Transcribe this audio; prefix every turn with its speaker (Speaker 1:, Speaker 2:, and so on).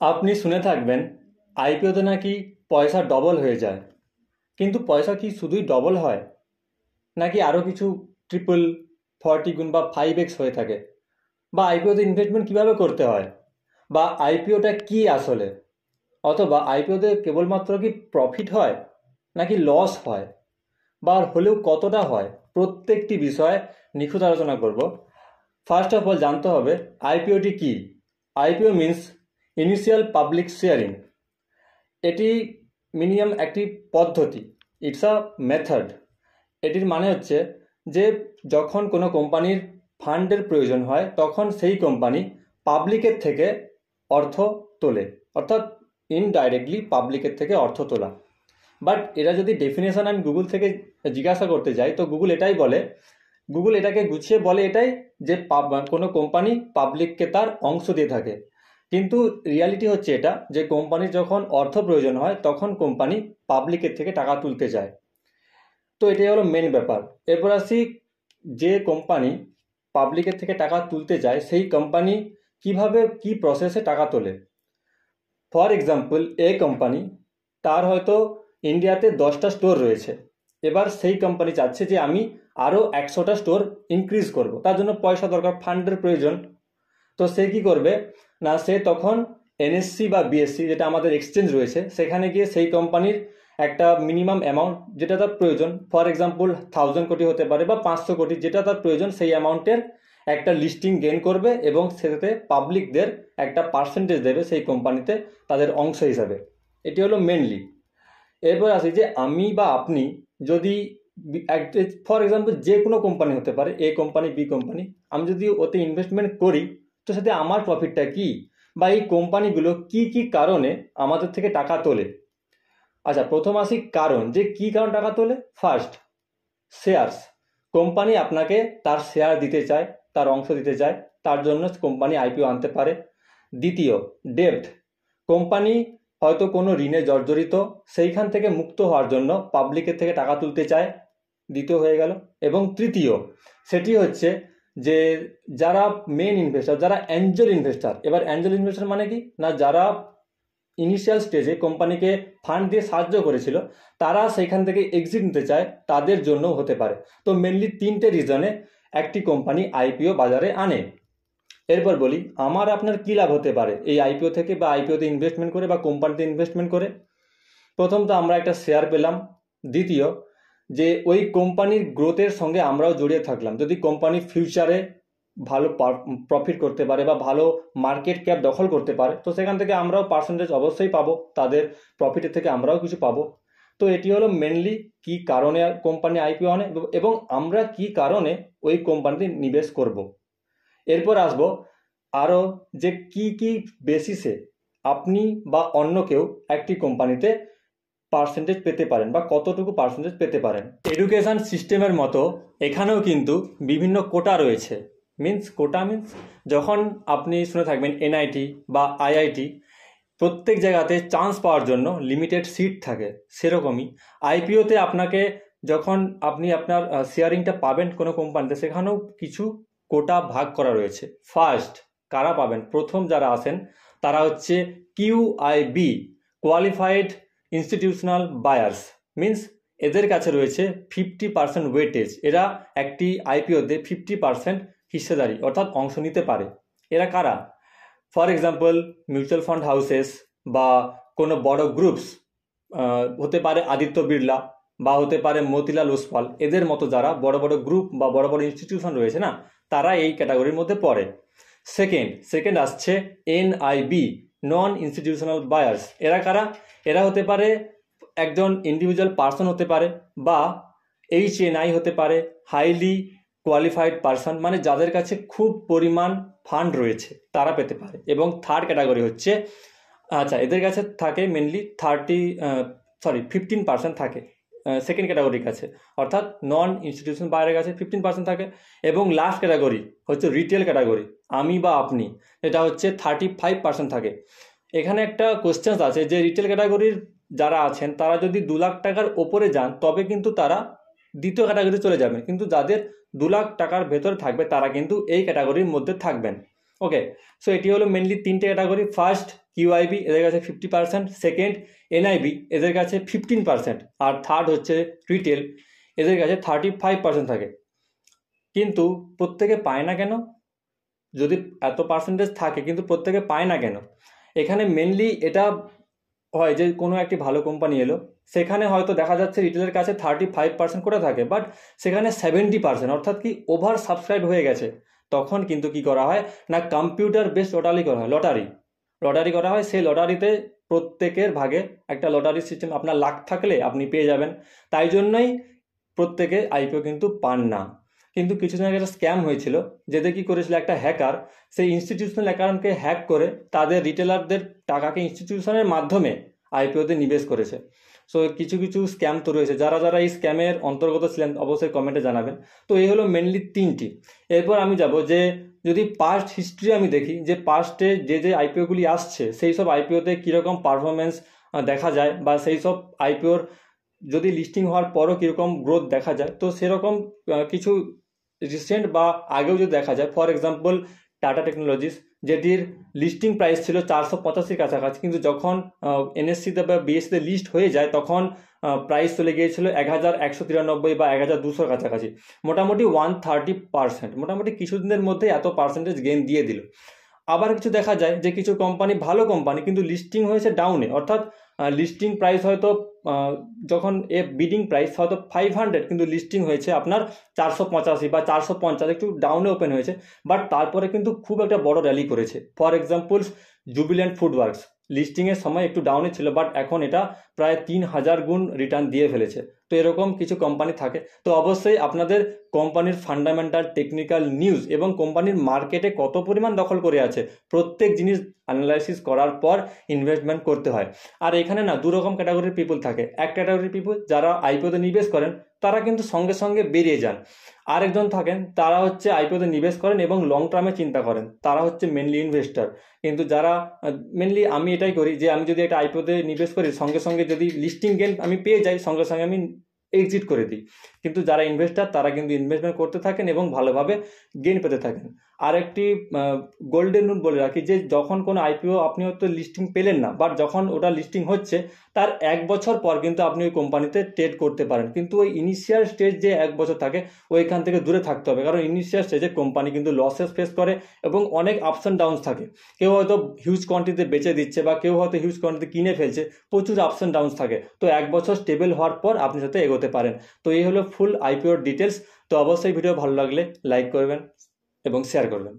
Speaker 1: আপনি শুনে থাকবেন আইপিওতে নাকি পয়সা ডবল হয়ে যায়, কিন্তু পয়সা কি শুধুই ডবল হয়, নাকি আরও কিছু ট্রিপল 40 গুণ বা 5x হয়ে থাকে? বা আইপিওতে ইনভেস্টমেন্ট কিভাবে করতে হয়, বা আইপিওটা কি আসলে, অথবা আইপিওতে কেবলমাত্র কি প্রফিট হয় নাকি লস হয়, বা হলেও কতটা হয়, প্রত্যেকটি বিষয়ে নিখুঁত আলোচনা করব। ফার্স্ট অফ অল জানতে হবে আইপিওটি কি। IPO means initial public sharing. এটি মিনিমাম একটি পদ্ধতি, ইটস আ মেথড। এটির মানে হচ্ছে যে যখন কোনো কোম্পানির ফান্ডের প্রয়োজন হয় তখন সেই কোম্পানি পাবলিকের থেকে অর্থ তোলে, অর্থাৎ ইনডাইরেক্টলি পাবলিকের থেকে অর্থ তোলা। বাট এরা যদি ডেফিনেশন আমি গুগল থেকে জিজ্ঞাসা করতে যাই তো গুগল এটাকে গুছিয়ে বলে এটাই যে কোনো কোম্পানি পাবলিককে তার অংশ দিয়ে থাকে। কিন্তু রিয়ালিটি হচ্ছে এটা যে কোম্পানির যখন অর্থ প্রয়োজন হয় তখন কোম্পানি পাবলিকের থেকে টাকা তুলতে যায়। তো এটাই হলো মেন ব্যাপার। এরপর আসি, যে কোম্পানি পাবলিকের থেকে টাকা তুলতে যায় সেই কোম্পানি কিভাবে কি প্রসেসে টাকা তোলে। ফর এক্সাম্পল, কোম্পানি, তার হয়তো ইন্ডিয়াতে 10টা স্টোর রয়েছে। এবার সেই কোম্পানি চাচ্ছে যে আমি আরও 100টা স্টোর ইনক্রিজ করব, তার জন্য পয়সা দরকার, ফান্ডের প্রয়োজন। তো সে কি করবে না, সে তখন এনএসসি বা বিএসসি, যেটা আমাদের এক্সচেঞ্জ রয়েছে, সেখানে গিয়ে সেই কোম্পানির একটা মিনিমাম অ্যামাউন্ট যেটা তার প্রয়োজন, ফর এক্সাম্পল 1000 কোটি হতে পারে বা 500 কোটি, যেটা তার প্রয়োজন সেই অ্যামাউন্টের একটা লিস্টিং গেইন করবে এবং সেটাতে পাবলিকদের একটা পার্সেন্টেজ দেবে সেই কোম্পানিতে তাদের অংশ হিসাবে। এটি হলো মেনলি। এরপর আসি যে আমি বা আপনি যদি ফর এক্সাম্পল যে কোনো কোম্পানি হতে পারে, এ কোম্পানি বি কোম্পানি, আমি যদি ওতে ইনভেস্টমেন্ট করি তো সাথে আমার প্রফিটটা কি, বা এই কোম্পানিগুলো কি কি কারণে আমাদের থেকে টাকা তোলে। আচ্ছা, প্রথম আসি কারণ, যে কি কারণ টাকা তোলে। First, shares. কোম্পানি আপনাকে তার শেয়ার দিতে চায়, তার অংশ দিতে চায়, তার জন্য কোম্পানি আইপিও আনতে পারে। দ্বিতীয়, ডেপ্ট। কোম্পানি হয়তো কোনো ঋণে জর্জরিত, সেইখান থেকে মুক্ত হওয়ার জন্য পাবলিকের থেকে টাকা তুলতে চায়, দ্বিতীয় হয়ে গেল। এবং তৃতীয়, সেটি হচ্ছে যে যারা মেন ইনভেস্টর, যারা অ্যাঞ্জেল ইনভেস্টর। এবার অ্যাঞ্জেল ইনভেস্টর মানে কি না, যারা ইনিশিয়াল স্টেজে কোম্পানিকে ফান্ড দিয়ে সাহায্য করেছিল, তারা সেইখান থেকে এক্সিট নিতে চায়, তাদের জন্যও হতে পারে। তো মেনলি 3টে রিজনে একটি কোম্পানি আইপিও বাজারে আনে। এরপর বলি আমার আপনার কি লাভ হতে পারে এই আইপিও থেকে, বা আইপিওতে ইনভেস্টমেন্ট করে, বা কোম্পানিতে ইনভেস্টমেন্ট করে। প্রথম তো আমরা একটা শেয়ার পেলাম। দ্বিতীয়, যে ওই কোম্পানির গ্রোথের সঙ্গে আমরাও জড়িয়ে থাকলাম। যদি কোম্পানি ফিউচারে ভালো প্রফিট করতে পারে বা ভালো মার্কেট ক্যাপ দখল করতে পারে, তো সেখান থেকে আমরাও পার্সেন্টেজ অবশ্যই পাবো, তাদের প্রফিটের থেকে আমরাও কিছু পাবো। তো এটি হলো মেনলি কি কারণে কোম্পানি আইপিও আনে এবং আমরা কি কারণে ওই কোম্পানিতে নিবেশ করব। এরপর আসবো আরও যে কি কি বেসিসে আপনি বা অন্য কেউ একটি কোম্পানিতে পার্সেন্টেজ পেতে পারেন, বা কতটুকু পার্সেন্টেজ পেতে পারেন। এডুকেশন সিস্টেমের মতো এখানেও কিন্তু বিভিন্ন কোটা রয়েছে। কোটা মিন্স যখন আপনি শুনে থাকবেন এনআইটি বা আইআইটি, প্রত্যেক জায়গাতে চান্স পাওয়ার জন্য লিমিটেড সিট থাকে, সেরকমই আইপিওতে আপনাকে যখন আপনি আপনার শেয়ারিংটা পাবেন কোনো কোম্পানিতে, সেখানেও কিছু কোটা ভাগ করা রয়েছে। ফার্স্ট কারা পাবেন, প্রথম যারা আসেন তারা হচ্ছে কিউআইবি, কোয়ালিফাইড ইনস্টিটিউশনাল বায়ার্স। মিন্স এদের কাছে রয়েছে 50% ওয়েটেজ। এরা একটি আইপিওতে 50% হিস্সেদারি অর্থাৎ অংশ নিতে পারে। এরা কারা? For example, mutual fund houses বা কোনো বড় গ্রুপস, হতে পারে আদিত্য বিড়লা বা হতে পারে মতিলাল ওসওয়াল, এদের মতো যারা বড় বড় গ্রুপ বা বড় বড় ইনস্টিটিউশন রয়েছে না, তারা এই ক্যাটাগরির মধ্যে পড়ে। সেকেন্ড আসছে এনআইবি, নন ইনস্টিটিউশনাল বায়ার্স। এরা কারা? এরা হতে পারে একজন ইন্ডিভিজুয়াল পার্সন হতে পারে, বা এইচএনআই হতে পারে, হাইলি কোয়ালিফাইড পার্সন, মানে যাদের কাছে খুব পরিমাণ ফান্ড রয়েছে তারা পেতে পারে। এবং থার্ড ক্যাটাগরি হচ্ছে, আচ্ছা, এদের কাছে থাকে মেনলি 15% থাকে সেকেন্ড ক্যাটাগরির কাছে, অর্থাৎ নন ইনস্টিটিউশন বায়ারের কাছে 15% থাকে। এবং লাস্ট ক্যাটাগরি হচ্ছে রিটেল ক্যাটাগরি, আমি বা আপনি, এটা হচ্ছে 35% থাকে। এখানে একটা কোশ্চেন আছে যে রিটেল ক্যাটাগরির যারা আছেন তারা যদি 2 লাখ টাকার ওপরে যান তবে কিন্তু তারা দ্বিতীয় ক্যাটাগরিতে চলে যাবেন, কিন্তু যাদের 2 লাখ টাকার ভেতরে থাকবে তারা কিন্তু এই ক্যাটাগরির মধ্যে থাকবেন। ওকে, সো এটি হলো মেনলি 3টে ক্যাটাগরি। ফার্স্ট কিউআইবি এদের কাছে 50%, সেকেন্ড এনআইবি এদের কাছে 15%, আর থার্ড হচ্ছে রিটেল, এদের কাছে 35% থাকে। কিন্তু প্রত্যেকে পায় না কেন? যদি এত পার্সেন্টেজ থাকে কিন্তু প্রত্যেকে পায় না কেন? এখানে মেনলি এটা হয় যে কোনো একটি ভালো কোম্পানি এলো, সেখানে হয়তো দেখা যাচ্ছে রিটেলের কাছে 35% করে থাকে, বাট সেখানে 70% অর্থাৎ কি ওভার সাবস্ক্রাইব হয়ে গেছে। তখন কিন্তু কি করা হয় না, কম্পিউটার বেসড লটারি করা হয়, লটারি করা হয়। সেই লটারিতে প্রত্যেকের ভাগে একটা লটারি সিস্টেম, আপনার লাখ থাকলে আপনি পেয়ে যাবেন। তাই জন্যই প্রত্যেকে আইপিও কিন্তু পান না। কিন্তু কিছুদিন আগে একটা স্ক্যাম হয়েছিল, যেতে কি করেছিল একটা হ্যাকার, সেই ইনস্টিটিউশনাল অ্যাকাউন্টকে হ্যাক করে তাদের রিটেলারদের টাকাকে ইনস্টিটিউশনের মাধ্যমে আইপিওতে নিবেশ করেছে। সো কিছু কিছু স্ক্যাম তো রয়েছে, যারা যারা এই স্ক্যামের অন্তর্গত ছিলেন অবশ্যই কমেন্টে জানাবেন। তো এই হলো মেনলি তিনটি। এরপর আমি যাব যে যদি পাস্ট হিস্ট্রি আমি দেখি, যে পাস্টে যে যে আইপিওগুলি আসছে সেই সব আইপিওতে কীরকম পারফরমেন্স দেখা যায়, বা সেই সব আইপিওর যদি লিস্টিং হওয়ার পরও কীরকম গ্রোথ দেখা যায়, তো সেরকম কিছু রিসেন্ট বা আগেও যদি দেখা যায়, ফর এক্সাম্পল টাটা টেকনোলজিস, যেটির লিস্টিং প্রাইস ছিল 485 কাছাকাছি, কিন্তু যখন এনএসসিতে বা বিএসসিতে লিস্ট হয়ে যায় তখন প্রাইস চলে গিয়েছিল 1193 বা 1200 কাছাকাছি, মোটামুটি 130%, মোটামুটি কিছুদিনের মধ্যে এত পার্সেন্টেজ গেইন দিয়ে দিল। আবার কিছু দেখা যায় যে কিছু কোম্পানি ভালো কোম্পানি কিন্তু লিস্টিং হয়েছে ডাউনে, অর্থাৎ লিস্টিং প্রাইস হয়তো যখন বিডিং প্রাইস হয়তো 500, কিন্তু লিস্টিং হয়েছে আপনার 485 বা 450, একটু ডাউনে ওপেন হয়েছে, বাট তারপরে কিন্তু খুব একটা বড় র্যালি করেছে। ফর এক্সাম্পল জুবিল্যান্ট ফুডওয়ার্কস লিস্টিংয়ের সময় একটু ডাউনে ছিল, বাট এখন এটা প্রায় 3000 গুণ রিটার্ন দিয়ে ফেলেছে। তো এরকম কিছু কোম্পানি থাকে। তো অবশ্যই আপনাদের কোম্পানির ফান্ডামেন্টাল, টেকনিক্যাল নিউজ এবং কোম্পানির মার্কেটে কত পরিমাণ দখল করে আছে, প্রত্যেক জিনিস অ্যানালাইসিস করার পর ইনভেস্টমেন্ট করতে হয়। আর এখানে না দুরকম ক্যাটাগরির পিপল থাকে। এক ক্যাটাগরির পিপল যারা আইপিওতে নিবেশ করেন, তারা কিন্তু সঙ্গে সঙ্গে বেরিয়ে যান। আরেকজন থাকেন, তারা হচ্ছে আইপিওতে নিবেশ করেন এবং লং টার্মে চিন্তা করেন, তারা হচ্ছে মেনলি ইনভেস্টার। কিন্তু যারা মেনলি আমি এটাই করি যে আমি যদি একটা আইপিওতে নিবেশ করি, সঙ্গে সঙ্গে যদি লিস্টিং গেন আমি পেয়ে যাই, সঙ্গে সঙ্গে আমি এক্সিট করে দিই। কিন্তু যারা ইনভেস্টার তারা কিন্তু ইনভেস্টমেন্ট করতে থাকেন এবং ভালোভাবে গেইন পেতে থাকেন। আর একটি গোল্ডেন রুল বলে রাখি, যে যখন কোনো আইপিও আপনি হয়তো লিস্টিং পেলেন না, বাট যখন ওটা লিস্টিং হচ্ছে তার 1 বছর পর কিন্তু আপনি ওই কোম্পানিতে ট্রেড করতে পারেন। কিন্তু ওই ইনিশিয়াল স্টেজ যে 1 বছর থাকে ওইখান থেকে দূরে থাকতে হবে, কারণ ইনিশিয়াল স্টেজে কোম্পানি কিন্তু লসেস ফেস করে এবং অনেক আপস অ্যান্ড ডাউনস থাকে। কেউ হয়তো হিউজ কোয়ান্টিটিতে বেচে দিচ্ছে বা কেউ হয়তো হিউজ কোয়ান্টিটি কিনে ফেলছে, প্রচুর আপস অ্যান্ড ডাউনস থাকে। তো 1 বছর স্টেবল হওয়ার পর আপনি সাথে এগোতে পারেন। তো এই হলো ফুল আইপিওর ডিটেলস। তো অবশ্যই ভিডিও ভালো লাগলে লাইক করবেন এবং শেয়ার করবেন।